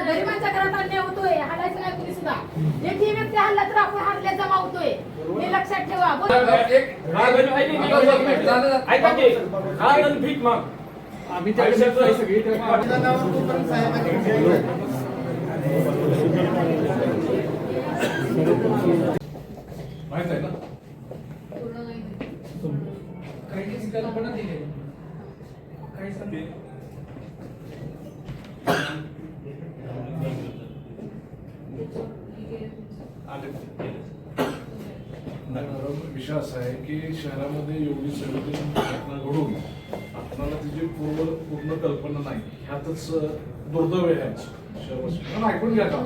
गरिबांच्या घरात अन्याय होतोय, हालायचं नाही कुणी सुद्धा. एकही व्यक्ती हल्ला तर आपण हल्ल्यात जमा होतोय, हे लक्षात ठेवा. ऐका की हा भीक माग आम्ही त्या सगळी माहित आहे ना काही कल्पना दिली काही सांगते विषय असा आहे की शहरामध्ये एवढी सगळी घटना घडून आपल्याला त्याची पूर्ण कल्पना नाही, ह्यातच दुर्दैव आहे शहर. ऐकून घ्या का,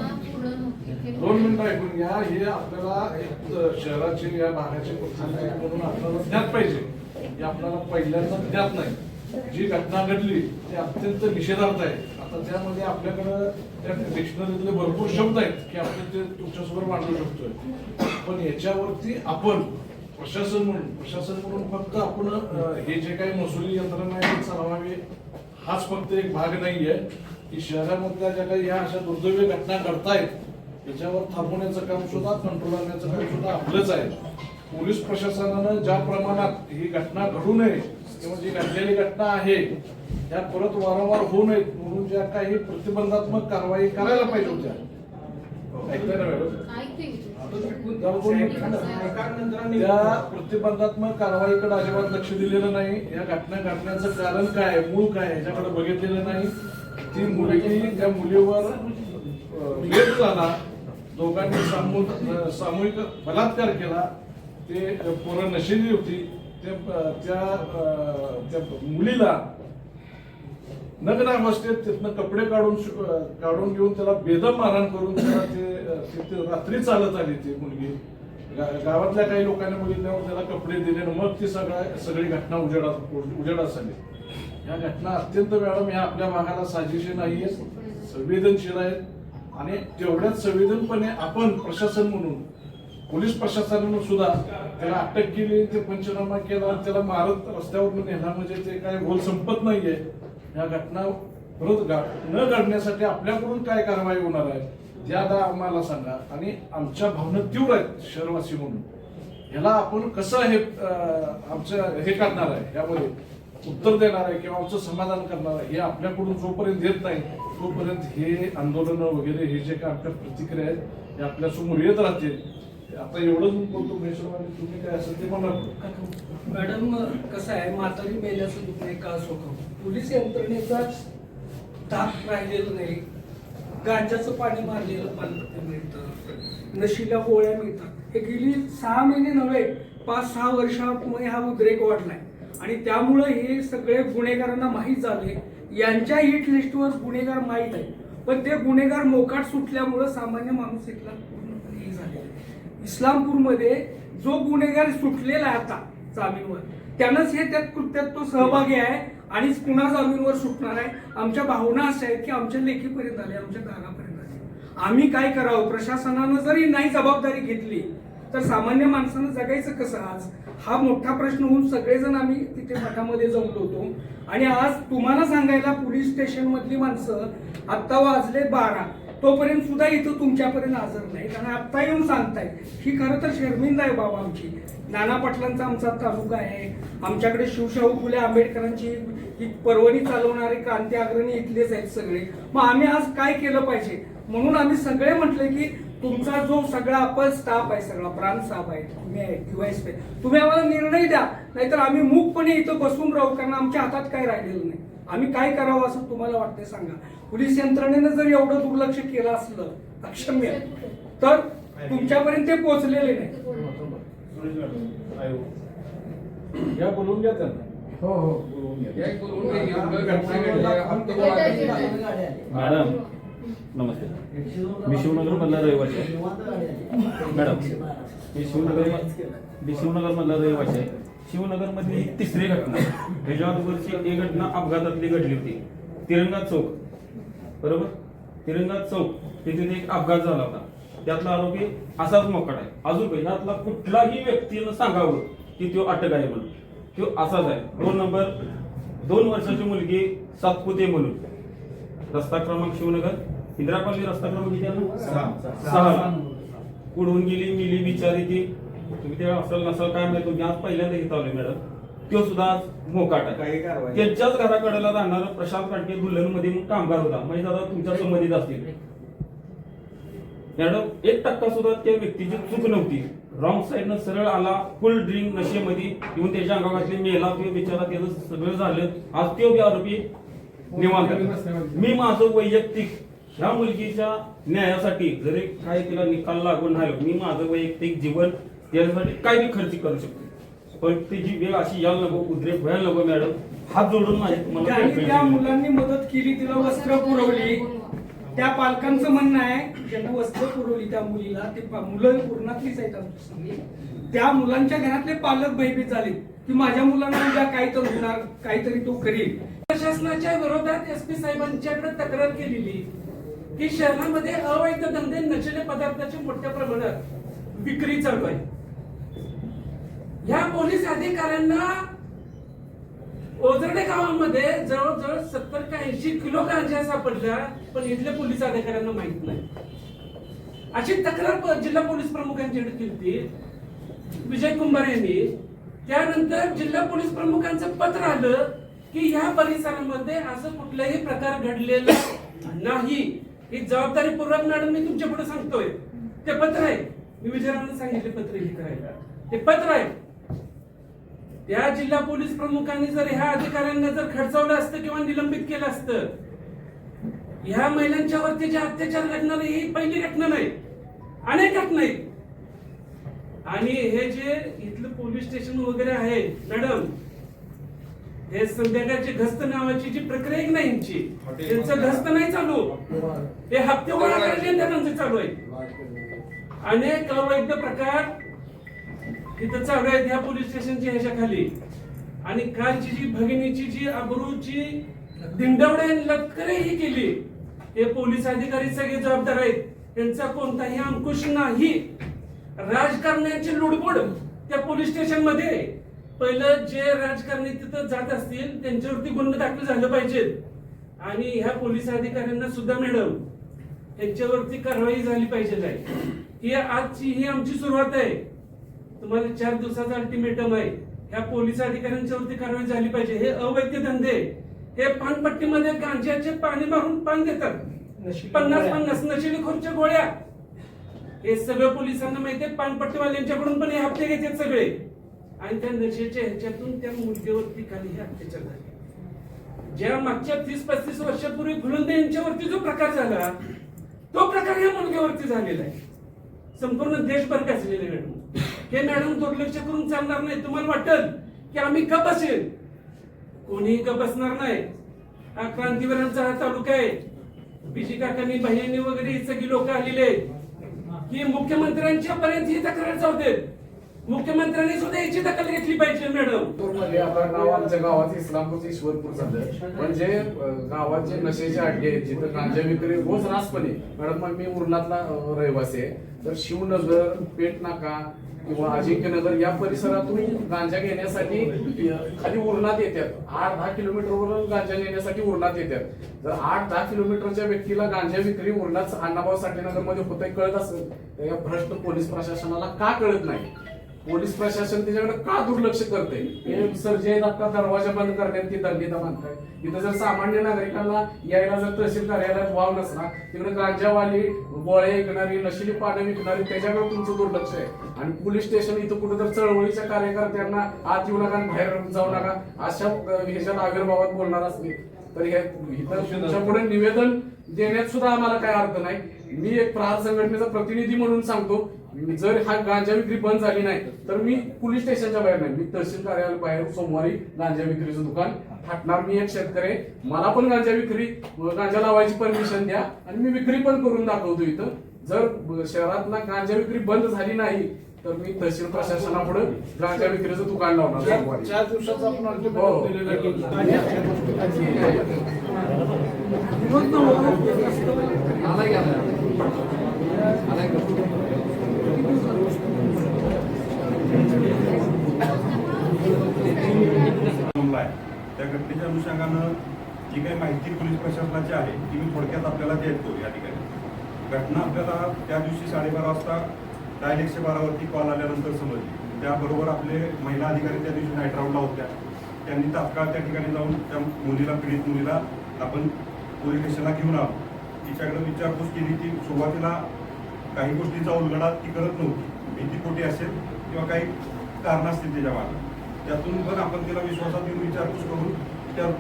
2 मिनिटं ऐकून घ्या. हे आपल्याला एक शहराचे या भागाचे प्रतिनिधी म्हणून आपल्याला ज्ञात पाहिजे, हे आपल्याला पहिल्यांदा ज्ञात नाही. जी घटना घडली ती अत्यंत निषेधार्थ आहे. आता त्यामध्ये आपल्याकडं त्या डिक्शनरीतले भरपूर शब्द आहेत की आपण ते तुमच्यासमोर मांडू शकतोय, पण याच्यावरती आपण प्रशासन म्हणून फक्त आपण हे जे काही महसुली यंत्रणा आहे चालवावी हाच फक्त एक भाग नाहीये की शहरामधल्या ज्या काही ह्या अशा दुर्दैवी घटना घडतायत त्याच्यावर थांबवण्याचं काम सुद्धा, कंट्रोल आणण्याचं काम सुद्धा आपलंच आहे. पोलीस प्रशासनानं ज्या प्रमाणात ही घटना घडू नये किंवा जी घडलेली घटना आहे त्या परत वारंवार होऊ नयेत म्हणून ज्या काही प्रतिबंधात्मक कारवाई करायला पाहिजे होत्या. ऐकताय ना मॅडम? त्या प्रतिबंधात्मक कारवाईकडे अजिबात लक्ष दिलेलं नाही. या घटना घडण्याचं कारण काय, मूळ काय ह्याच्याकडे बघितलेलं नाही. ती मुलगी त्या मुलीवर रेप झाला, दोघांनी सामूहिक बलात्कार केला, ते पोरं नशेली होती. त्या मुलीला नग्न अवस्थेत तिथनं कपडे काढून घेऊन त्याला बेदम मारहाण करून त्याला ते रात्री चालत आली ती मुलगी. गावातल्या काही लोकांनी बघितल्यावर त्याला कपडे दिले, मग ती सगळी घटना उजेडास आली. या घटना अत्यंत मॅडम ह्या आपल्या भागाला साजेशी नाहीये, संवेदनशील आहेत. आणि तेवढ्याच संवेदनपणे आपण प्रशासन म्हणून, पोलीस प्रशासनानं सुद्धा त्याला अटक केली, ते पंचनामा केला, त्याला मारत रस्त्यावर नेला, म्हणजे ते काय गोल संपत नाहीये. या घटना परत न घडण्यासाठी आपल्याकडून काय कारवाई होणार आहे त्याला आम्हाला सांगा. आणि आमच्या भावना तीव्र आहेत शहरवासी म्हणून, ह्याला आपण कसं आमचं हे करणार आहे, यामध्ये उत्तर देणार आहे किंवा आमचं समाधान करणार आहे, हे आपल्याकडून जोपर्यंत येत नाही तोपर्यंत हे आंदोलन वगैरे हे जे काय आपल्या प्रतिक्रिया आहेत हे आपल्या समोर येत राहतील. आता एवढंच बोलतो महेश्वर, तुम्ही काय असेल ते म्हणा. मॅडम कसं आहे, म्हातारी मेल्याचं दुःख नाही का सोखं, पोलीस यंत्रणेचाच धाक राहिलेलं नाही. गांजाचं पाणी मारलेलं पाणी मिळतं, नशीला गोळ्या मिळतात. हे गेली 6 महिने नव्हे 5-6 वर्षामुळे हा उद्रेक वाढलाय आणि त्यामुळे हे सगळे गुन्हेगारांना माहीत झाले. यांच्या हिट लिस्टवर गुन्हेगार माहीत आहे, पण ते गुन्हेगार मोकाट सुटल्यामुळे सामान्य माणूस इथला पूर्णपणे हे झालेला. इस्लामपूरमध्ये जो गुन्हेगार सुटलेला आहे आता जामीनवर, त्यानंच हे त्या कृत्यात तो सहभागी आहे आणि पुन्हा जामीनवर सुटणार आहे. आमच्या भावना अशा आहेत की आमच्या लेखीपर्यंत आले, आमच्या दारापर्यंत आले. आम्ही काय करावं, प्रशासनानं जरी नाही जबाबदारी घेतली तर सामान्य माणसानं जगायचं कसं आज, हा मोठा प्रश्न होऊन सगळेजण आम्ही तिथे मठामध्ये जमलो होतो. आणि आज तुम्हाला सांगायला पोलीस स्टेशन मधली माणसं आत्ता वाजले 12 तोपर्यंत सुद्धा इथं तुमच्यापर्यंत हजर नाही, कारण आत्ता येऊन सांगताय. ही खरं तर शर्मिंदा आहे बाबा आमची. नाना पाटलांचा आमचा तालुका आहे, आमच्याकडे शिवशाहू फुले आंबेडकरांची ही पर्वणी चालवणारे क्रांती अग्रणी इथलेच आहेत सगळे. मग आम्ही आज काय केलं पाहिजे म्हणून आम्ही सगळे म्हटले की तुमचा जो सगळा आपण स्टाफ आहे, सगळा प्रांत साहेब आहे, तुम्ही आहे, QS आहे, तुम्ही आम्हाला निर्णय द्या, नाहीतर आम्ही मूकपणे इथं बसून राहू, कारण आमच्या हातात काय राहिलेलं नाही. आम्ही काय करावं असं तुम्हाला वाटतंय सांगा. पोलीस यंत्रणेनं जर एवढं दुर्लक्ष केलं असलं अक्षम्य, तर तुमच्यापर्यंत ते पोहोचलेले नाही. या बोलून घ्या त्यांना. हो हो मॅडम नमस्ते, मी शिवनगर मधला रहिवासी आहे. मॅडम मी शिवनगर मधला रहिवासी आहे. शिवनगर मधली ही 3री घटना. ह्याच्या अगोदरची एक घटना अपघातातली घडली होती, तिरंगा चौक, बरोबर. तिरंगा चौक तिथे एक अपघात झाला होता, त्यातला आरोपी असाच मोकाट आहे. अजून काही यातला कुठलाही व्यक्तीनं सांगावं की तो अटक आहे म्हणून, तो असाच आहे. 2 नंबर 2 वर्षाची मुलगी सातपुते म्हणून, रस्ता क्रमांक शिवनगर इंदिरा कॉलनी रस्ता क्रमांक किती आहे ना? 6 उडून गेली मिली बिचारी ती. तुम्ही ते असेल नसेल काय माहिती, तुम्ही आज पहिल्यांदा घेत आलोय मॅडम. तो सुद्धा आज मोकाट आहे. त्यांच्याच घराकडेला राहणारा प्रशांत काटके दुल्हन मध्ये कामगार होता. म्हणजे दादा तुमच्या संबंधित असतील मॅडम. 1% सुद्धा त्या व्यक्तीची चूक नव्हती. रॉंग साईडनं सरळ आला, फुल ड्रिंक नशेमध्ये येऊन त्याच्या अंगाघातले मेला. तो बिचारा त्याचं सगळं झालं. आज तो बी आरोपी निवांत. मी माझं वैयक्तिक ह्या मुलगीच्या न्यायासाठी जरी काय तिला निकाल लागून नाही, मी माझं वैयक्तिक जीवन त्यासाठी काय बी खर्च करू शकतो. पण तिची वेळ अशी यायला नको, उद्रेक व्हायला नको मॅडम. हात जोडून माझे तुम्हाला ज्यांनी त्या मुलांनी मदत केली, तिला वस्त्र पुरवली, त्या पालकांचं म्हणणं आहे ज्यांना वस्त्र पुरवली त्या मुलीला, ते मुलं पूर्णातलीच आहेत आमची. त्या मुलांच्या घरातले पालक भयभीत झाले की माझ्या मुलांना उद्या काही तर होणार, काहीतरी तो करील. प्रशासनाच्या विरोधात SP साहेबांच्याकडे तक्रार केलेली की शहरामध्ये अवैध धंदे नशेले पदार्थाची मोठ्या प्रमाणात विक्री चालू आहे. ह्या पोलीस अधिकाऱ्यांना ओझरडे गावामध्ये जवळजवळ 70 का 80 किलो गांजा सापडला, पण इथल्या पोलीस अधिकाऱ्यांना माहित नाही. अशी तक्रार जिल्हा पोलीस प्रमुखांच्याकडे केली विजय कुंभार यांनी. त्यानंतर जिल्हा पोलीस प्रमुखांचं पत्र आलं की ह्या परिसरामध्ये असं कुठलाही प्रकार घडलेला नाही. ही जबाबदारीपूर्वक मॅडम मी तुमच्या पुढे सांगतोय. ते पत्र आहे, मी विजयरावांना सांगितले पत्र हे करायला. ते पत्र आहे. त्या जिल्हा पोलीस प्रमुखांनी जर ह्या अधिकाऱ्यांना जर खडचवलं असतं किंवा निलंबित केलं असतं, ह्या महिलांच्या वरती जे अत्याचार घडणार ही पहिली घटना नाही, अनेक घटना आहेत. आणि हे जे इथलं पोलीस स्टेशन वगैरे आहे मॅडम, हे संध्याकाळची गस्त नावाची जी प्रक्रिया एक नाही यांची, त्यांचं गस्त नाही चालू, हे हप्ते गोळा करायचे त्यांचं चालू आहे. अनेक अवैध प्रकार इथं चालू आहेत ह्या पोलीस स्टेशनच्या ह्याच्या खाली. आणि कालची जी भगिनीची जी अब्रूची दिंडवडे लटकरे ही केली, हे पोलीस अधिकारी सगळे जबाबदार आहेत. त्यांचा कोणताही अंकुश नाही. राजकारण्यांची लुडबुड त्या पोलीस स्टेशन मध्ये. पहिलं जे राजकारणी तिथं जात असतील त्यांच्यावरती गुन्हे दाखल झाले पाहिजेत. आणि ह्या पोलीस अधिकाऱ्यांना सुद्धा मॅडम यांच्यावरती कारवाई झाली पाहिजे. ही आजची ही आमची सुरुवात आहे. तुम्हाला 4 दिवसाचा अल्टिमेटम आहे. ह्या पोलीस अधिकाऱ्यांच्यावरती कारवाई झाली पाहिजे. हे अवैध धंदे, हे पानपट्टीमध्ये गांजाचे पाणी मारून पान देतात, 50-50 नशेली खोरच्या गोळ्या. हे सगळं पोलिसांना माहिती आहे. पानपट्टीवाल्यांच्याकडून पण हे हप्ते घेतात सगळे. आणि त्या नशेच्या ह्याच्यातून त्या मुलगीवरती खाली हे अत्याचार झाले. ज्या मागच्या 30-35 वर्षापूर्वी फुलंदे यांच्यावरती जो प्रकार झाला, तो प्रकार ह्या मुलगीवरती झालेला आहे. संपूर्ण देशभर गाजलेले मॅडम. हे मॅडम दुर्लक्ष करून चालणार नाही. तुम्हाला वाटेल की आम्ही गप बसेल, कोणीही गप बसणार नाही. हा क्रांतीवीरांचा हा तालुका आहे. बीजी काकांनी बहिणी वगैरे ही सगळी लोक आलेली आहेत की मुख्यमंत्र्यांच्या पर्यंत ही तक्रार जाऊ देत. मुख्यमंत्र्यांनी सुद्धा याची दखल घेतली पाहिजे मॅडम. आता नाव आमच्या गावात इस्लामपूर ईश्वरपूर झालं. म्हणजे गावात जे नशेचे अड्डे आहेत जिथं गांजा विक्री रोज रासपणे. मॅडम मी उरणातला रहिवासी आहे. तर शिवनगर, पेटनाका किंवा अजिंक्यनगर या परिसरातून गांजा घेण्यासाठी खाली उरणात येतात. 8-10 किलोमीटरवरून गांजा नेण्यासाठी उरणात येतात. जर 8-10 किलोमीटरच्या व्यक्तीला गांजा विक्री उरणात अण्णाभाऊ साठे नगर मध्ये होत कळत असेल तर या भ्रष्ट पोलीस प्रशासनाला का कळत नाही? पोलीस प्रशासन त्याच्याकडे का दुर्लक्ष करते? हे सर जे आता दरवाजा बंद करण्यात ती दंडिता मानताय. इथं जर सामान्य नागरिकांना यायला जर तहसील कार्यालयात वाव नसला, तिकडे गांजावाली, गोळे विकणारी, नशिली पानं विकणारी त्याच्याकडे तुमचं दुर्लक्ष आहे. आणि पोलीस स्टेशन इथं कुठं तर चळवळीच्या कार्यकर्त्यांना आत येऊ नका, बाहेर जाऊ नका अशा ह्याच्यात आविर्भावात बोलणार असले तर हे इथं तुमच्या पुढे निवेदन देण्यात सुद्धा आम्हाला काय अर्थ नाही. मी एक प्रहार संघटनेचा प्रतिनिधी म्हणून सांगतो, जर हा गांजा विक्री बंद झाली नाही तर मी पोलीस स्टेशनच्या बाहेर नाही, मी तहसील कार्यालय बाहेर सोमवारी गांजा विक्रीचं दुकान थाटणार. मी एक शेतकरी, मला पण गांजा लावायची परमिशन द्या आणि मी विक्री पण करून दाखवतो इथं. जर शहरात गांजा विक्री बंद झाली नाही तर मी तहसील प्रशासनापुढे गांजा विक्रीचं दुकान लावणार. 4 दिवसाचा आपण अल्टिमेटम दिलेला त्या घटनेच्या अनुषंगानं जी काही माहिती पोलीस प्रशासनाची आहे ती मी थोडक्यात आपल्याला देतो या ठिकाणी. घटना आपल्याला त्या दिवशी 12:30 वाजता डायल 112 कॉल आल्यानंतर समजली. त्याबरोबर आपले महिला अधिकारी त्या दिवशी नाईट राऊंडला होत्या. त्यांनी तात्काळ त्या ठिकाणी जाऊन त्या मुलीला, पीडित मुलीला आपण पोलीस स्टेशनला घेऊन आलो. तिच्याकडे विचारपूस केली. ती सुरुवातीला काही गोष्टीचा उलगडा ती करत नव्हती. भीतीपोटी असेल किंवा काही कारण असतील त्याच्या मागे. त्यातून पण आपण तिला विश्वासात घेऊन विचारपूस करून त्या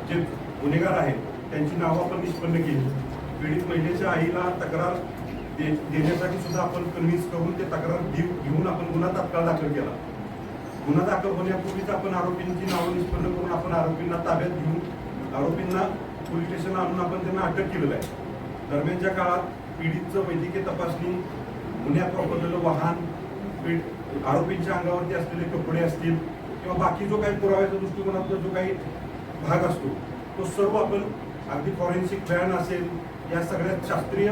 जे गुन्हेगार आहेत त्यांची नावं आपण निष्पन्न केली. पीडित महिलेच्या आईला तक्रार देण्यासाठी सुद्धा आपण कन्व्हिन्स करून ते तक्रार घेऊन आपण गुन्हा तात्काळ दाखल केला. गुन्हा दाखल होण्यापूर्वीच आपण आरोपींची नावं निष्पन्न करून आपण आरोपींना ताब्यात घेऊन आरोपींना पोलीस स्टेशनला आणून आपण त्यांना अटक केलेलं आहे. दरम्यानच्या काळात पीडितचं वैद्यकीय तपासणी, गुन्ह्यात वापरलेलं वाहन, आरोपींच्या अंगावरती असलेले कपडे असतील किंवा बाकी जो काही पुराव्याच्या दृष्टिकोनातला जो काही भाग असतो तो सर्व आपण अगदी फॉरेन्सिक व्हॅन असेल, या सगळ्या शास्त्रीय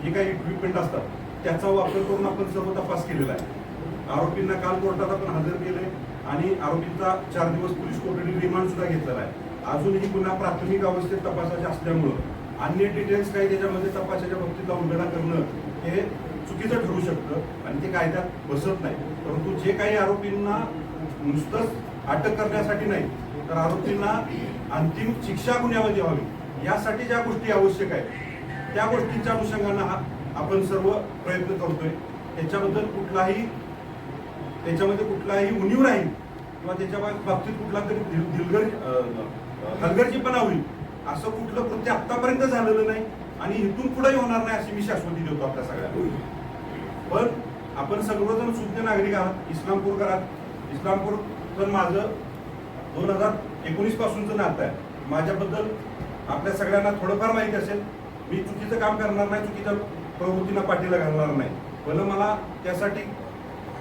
जे काही इक्विपमेंट असतात त्याचा वापर करून आपण सर्व तपास केलेला आहे. आरोपींना काल कोर्टात आपण हजर केले आणि आरोपींचा 4 दिवस पोलीस कोठडी रिमांड सुद्धा घेतलेला आहे. अजूनही गुन्हा प्राथमिक अवस्थेत तपासाचे असल्यामुळं अन्य डिटेल्स काही त्याच्यामध्ये तपासाच्या बाबतीतला उलगडा करणं हे चुकीचं ठरू शकतं आणि ते कायद्यात बसत नाही. परंतु जे काही आरोपींना नुसतंच अटक करण्यासाठी नाही तर आरोपींना अंतिम शिक्षा गुन्ह्यामध्ये व्हावी यासाठी ज्या गोष्टी आवश्यक आहेत त्या गोष्टींच्या अनुषंगानं आपण सर्व प्रयत्न करतोय. त्याच्यामध्ये कुठलाही उणीव राहील किंवा त्याच्या बाबतीत कुठला तरी हलगर्जीपणा होईल असं कुठलं कृत्य आतापर्यंत झालेलं नाही आणि इथून पुढेही होणार नाही अशी मी शाश्वती देतो आपल्या सगळ्यांना. पण आपण सर्वजण सुज्ञ नागरिक आहात. इस्लामपूर तर माझं 2019 पासूनचं नातं आहे. माझ्याबद्दल आपल्या सगळ्यांना थोडंफार माहिती असेल. मी चुकीचं काम करणार नाही, चुकीच्या प्रवृत्तीला पाठीला घालणार नाही. भलं मला त्यासाठी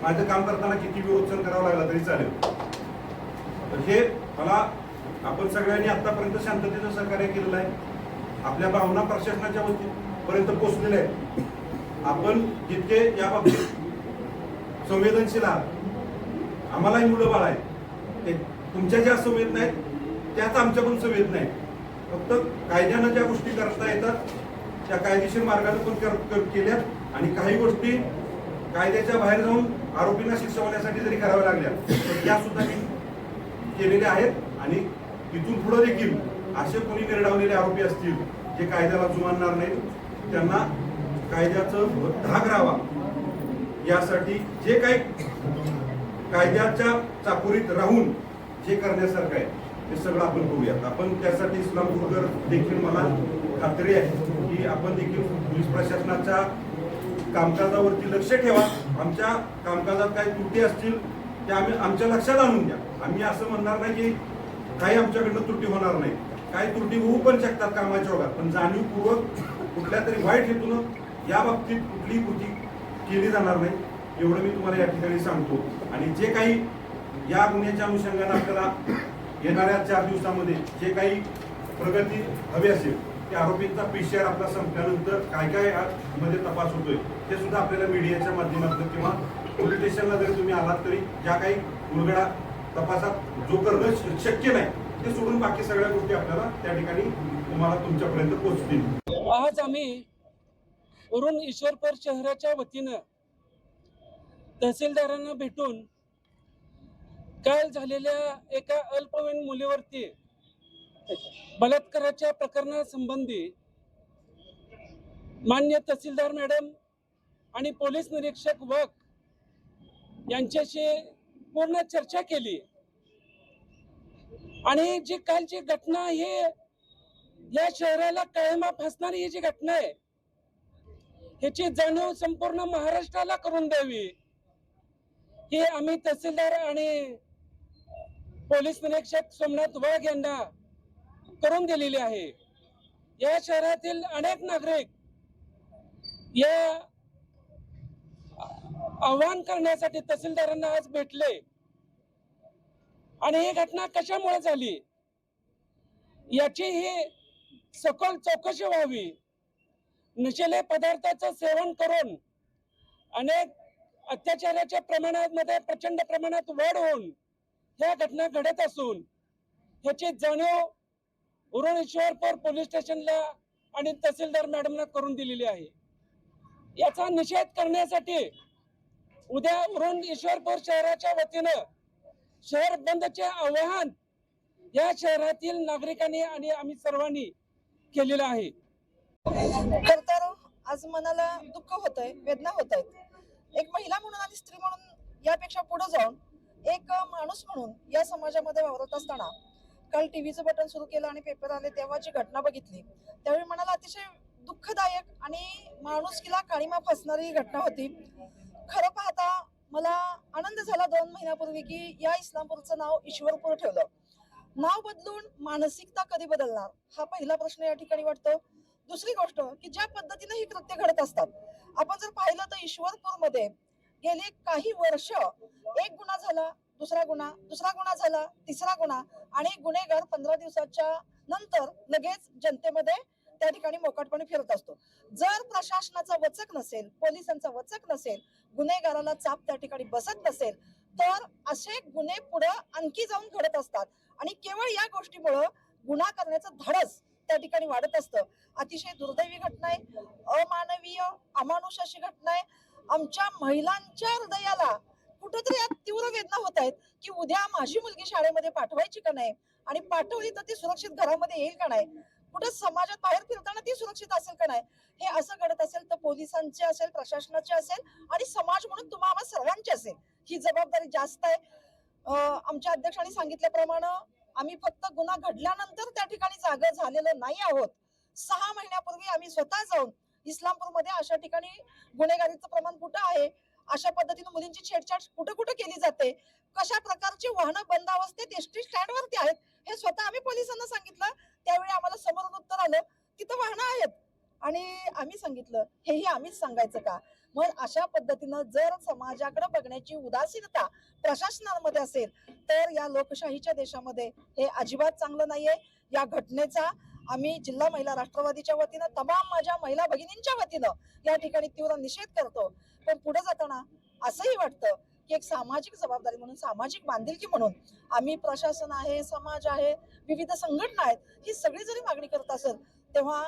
माझं काम करताना किती विरोधन करावं लागला तरी चालेल. तर हे मला आपण सगळ्यांनी आतापर्यंत शांततेचं सहकार्य केलेलं आहे. आपल्या भावना प्रशासनाच्या पर्यंत पोहोचलेल्या आहेत. आपण जितके या बाबतीत संवेदनशील आहात, आम्हालाही मुलं बाळ आहेत, ते तुमच्या ज्या संवेद नाहीत त्याच आमच्या पण संवेद नाहीत. फक्त कायद्यानं ज्या गोष्टी करता येतात त्या कायदेशीर मार्गाने पण केल्यात आणि काही गोष्टी कायद्याच्या बाहेर जाऊन आरोपींना शिक्षा होण्यासाठी जरी कराव्या लागल्या तर त्या सुद्धा मी केलेल्या आहेत. आणि तिथून पुढे देखील असे कोणी निर्डावलेले आरोपी असतील जे कायद्याला जुमानणार नाहीत त्यांना कायद्याचं धाक राहावा यासाठी जे काही कायद्याच्या चाकोरीत राहून जे करण्यासारखं आहे ते सगळं आपण करूयात. आपण त्यासाठी इस्लामपूरकर देखील मला खात्री आहे की आपण देखील पोलीस प्रशासनाच्या कामकाजावरती लक्ष ठेवा. आमच्या कामकाजात काही त्रुटी असतील त्या आमच्या लक्षात आणून द्या. आम्ही असं म्हणणार नाही की काही आमच्याकडनं त्रुटी होणार नाही. काही त्रुटी होऊ पण शकतात कामाच्या ओघात, पण जाणीवपूर्वक कुठल्या तरी वाईट हेतून या बाबतीत कुठलीही कृती केली जाणार नाही एवढं मी तुम्हाला या ठिकाणी सांगतो. आणि जे काही या गुन्ह्याच्या अनुषंगाने आपल्याला येणाऱ्या 4 दिवसामध्ये जे काही प्रगती हवी असेल की आरोपींचा PCR आपला संपल्यानंतर काय काय मध्ये तपास होतोय ते सुद्धा आपल्याला मीडियाच्या माध्यमातून किंवा पोलीस स्टेशनला जरी तुम्ही आलात तरी ज्या काही उलगडा तपासात जो करणं शक्य नाही ते सोडून बाकी सगळ्या गोष्टी आपल्याला त्या ठिकाणी तुम्हाला तुमच्यापर्यंत पोहोचतील. आज आम्ही उरण ईश्वरपूर शहराच्या वतीनं तहसीलदारांना भेटून काल झालेल्या एका अल्पवयीन मुलीवरती बलात्काराच्या प्रकरणासंबंधी मान्य तहसीलदार मॅडम आणि पोलीस निरीक्षक वक यांच्याशी पूर्ण चर्चा केली. आणि जी कालची घटना ही या शहराला कायमा फासणारी ही जी घटना आहे ह्याची जाणीव संपूर्ण महाराष्ट्राला करून द्यावी हे आम्ही तहसीलदार आणि पोलीस निरीक्षक सोमनाथ वाघ यांना करून दिलेली आहे. या शहरातील अनेक नागरिक या आव्हान करण्यासाठी तहसीलदारांना आज भेटले आणि ही घटना कशामुळे झाली याची ही सखोल चौकशी व्हावी. नशिले पदार्थाचं सेवन करून अनेक अत्याचाराच्या प्रमाणामध्ये प्रचंड प्रमाणात वाढ होऊन ह्या घटना घडत असून ह्याची जाणीव उरण ईश्वरपूर पोलीस स्टेशनला आणि तहसीलदार मॅडमना करून दिलेली आहे. याचा निषेध करण्यासाठी उद्या उरण ईश्वरपूर शहराच्या वतीनं शहर बंदचे आवाहन या शहरातील नागरिकांनी आणि आम्ही सर्वांनी केलेलं आहे. खर तर आज मनाला दुःख होतंय, वेदना होत आहेत. एक महिला म्हणून आणि स्त्री म्हणून यापेक्षा पुढे जाऊन एक माणूस म्हणून या समाजामध्ये वावरत असताना काल टीव्हीचं बटन सुरू केलं आणि पेपर आले तेव्हा जी घटना बघितली त्यावेळी मनाला अतिशय दुःखदायक आणि माणुसकीला काळीमा फासणारी घटना होती. खरं पाहता मला आनंद झाला 2 महिन्यापूर्वी की या इस्लामपूरचं नाव ईश्वरपूर ठेवलं. नाव बदलून मानसिकता कधी बदलणार हा पहिला प्रश्न या ठिकाणी वाटतो. दुसरी गोष्ट की ज्या पद्धतीने ही कृत्य घडत असतात, आपण जर पाहिलं तर ईश्वरपूर मध्ये गेली काही वर्ष एक गुन्हा झाला, दुसरा गुन्हा झाला, तिसरा गुन्हा आणि गुन्हेगार 15 दिवसाच्या नंतर लगेच जनतेमध्ये त्या ठिकाणी मोकाटपणे फिरत असतो. जर प्रशासनाचा वचक नसेल, पोलिसांचा वचक नसेल, गुन्हेगाराला चाप त्या ठिकाणी बसत नसेल तर असे गुन्हे पुढे आणखी जाऊन घडत असतात आणि केवळ या गोष्टीमुळे गुन्हा करण्याचं धाडस त्या ठिकाणी वाढत असतं. अतिशय दुर्दैवी घटना आहे, अमानवीय अमानुष अशी घटना आहे. आमच्या महिलांच्या हृदयाला कुठेतरी यात तीव्र वेदना होत आहेत की उद्या माझी मुलगी शाळेमध्ये पाठवायची का नाही आणि पाठवली तर ती सुरक्षित घरामध्ये येईल का नाही, कुठे समाजात बाहेर फिरताना ती सुरक्षित असेल का नाही. हे असं घडत असेल तर पोलिसांचे असेल, प्रशासनाचे असेल आणि समाज म्हणून तुम्हाला सर्वांची असेल ही जबाबदारी जास्त आहे. आमच्या अध्यक्षांनी सांगितल्याप्रमाणे आम्ही फक्त गुन्हा घडल्यानंतर त्या ठिकाणी जागा झालेलं नाही आहोत. 6 महिन्यापूर्वी आम्ही स्वतः जाऊन इस्लामपूरमध्ये अशा ठिकाणी गुन्हेगारीचं प्रमाण कुठं आहे, अशा पद्धतीने मुलींची छेडछाड कुठं कुठं केली जाते, कशा प्रकारची वाहनं बंद अवस्थेत एसटी स्टँड वरती आहेत हे स्वतः आम्ही पोलिसांना सांगितलं. त्यावेळी आम्हाला समोरून उत्तर आलं तिथं वाहनं आहेत आणि आम्ही सांगितलं हेही आम्हीच सांगायचं का. मग अशा पद्धतीनं जर समाजाकडे बघण्याची उदासीनता प्रशासनामध्ये असेल तर या लोकशाहीच्या देशामध्ये हे अजिबात चांगलं नाहीये. या घटनेचा आम्ही जिल्हा महिला राष्ट्रवादीच्या वतीनं तमाम माझ्या महिला भगिनींच्या वतीनं या ठिकाणी तीव्र निषेध करतो. पण पुढे जाताना असंही वाटतं की एक सामाजिक जबाबदारी म्हणून, सामाजिक बांधिलकी म्हणून आम्ही प्रशासन आहे, समाज आहे, विविध संघटना आहेत, ही सगळी जरी मागणी करत असेल तेव्हा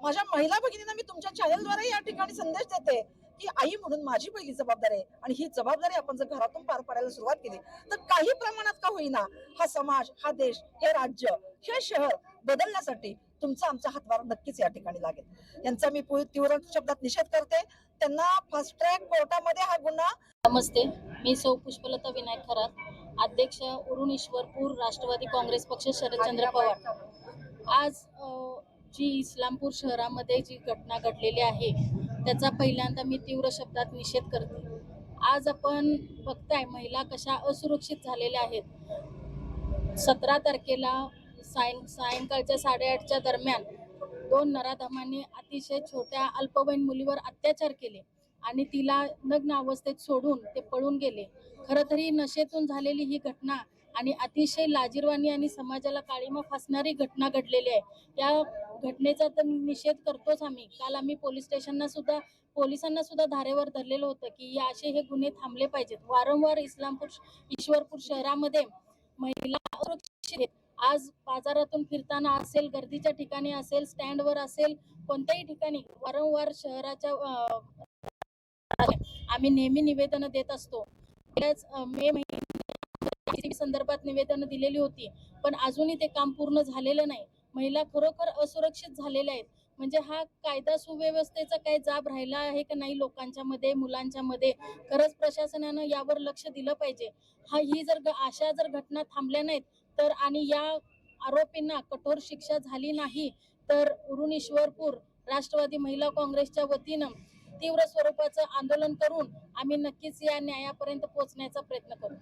माझ्या महिला भगिनींना मी तुमच्या चॅनलद्वारे या ठिकाणी संदेश देते की आई म्हणून माझी पहिली जबाबदारी आहे आणि ही जबाबदारी आपण जर घरातून पार पाडायला सुरुवात केली तर काही प्रमाणात का होईना हा समाज, हा देश, हे राज्य, हे शहर बदलण्यासाठी तुमचा आमचा हातभार नक्कीच या ठिकाणी लागेल. यांचा मी तीव्र शब्दात निषेध करते. त्यांना फास्ट ट्रॅक कोर्टामध्ये हा गुन्हा. नमस्ते, मी सौ पुष्पलता विनायक खरात, अध्यक्ष उरण ईश्वरपूर राष्ट्रवादी काँग्रेस पक्ष शरदचंद्र पवार. आज जी इस्लामपूर शहरामध्ये जी घटना घडलेली आहे त्याचा पहिल्यांदा मी तीव्र शब्दात निषेध करते. आज आपण बघताय महिला कशा असुरक्षित झालेल्या आहेत. 17 तारखेला सायंकाळच्या 8:30च्या दरम्यान 2 नराधमांनी अतिशय छोट्या अल्पवयीन मुलीवर अत्याचार केले आणि तिला नग्न अवस्थेत सोडून ते पळून गेले. खरं तरी नशेतून झालेली ही घटना आणि अतिशय लाजिरवाणी आणि समाजाला काळीमा फासणारी घटना घडलेली आहे. या घटनेचा तर निषेध करतोच आम्ही. काल आम्ही पोलिसांना सुद्धा धारेवर धरलेलं होतं की असे हे गुन्हे थांबले पाहिजेत. वारंवार ईश्वरपूर शहरामध्ये महिला असुरक्षित आहेत. आज बाजारातून फिरताना असेल, गर्दीच्या ठिकाणी असेल, स्टँडवर असेल, कोणत्याही ठिकाणी वारंवार शहराच्या आम्ही नेहमी निवेदन देत असतो. मे महिन्यात संदर्भात निवेदन दिलेली होती पण अजूनही ते काम पूर्ण झालेलं नाही. महिला खरोखर असुरक्षित झालेल्या आहेत. म्हणजे हा कायदा सुव्यवस्थेचा काय जाब राहिला आहे का नाही लोकांच्या मध्ये, मुलांच्या मध्ये. खरंच प्रशासनानं यावर लक्ष दिलं पाहिजे. ही जर अशा घटना थांबल्या नाहीत तर आणि या आरोपींना कठोर शिक्षा झाली नाही तर उरण ईश्वरपूर राष्ट्रवादी महिला काँग्रेसच्या वतीनं तीव्र स्वरूपाचं आंदोलन करून आम्ही नक्कीच या न्यायापर्यंत पोहोचण्याचा प्रयत्न करू.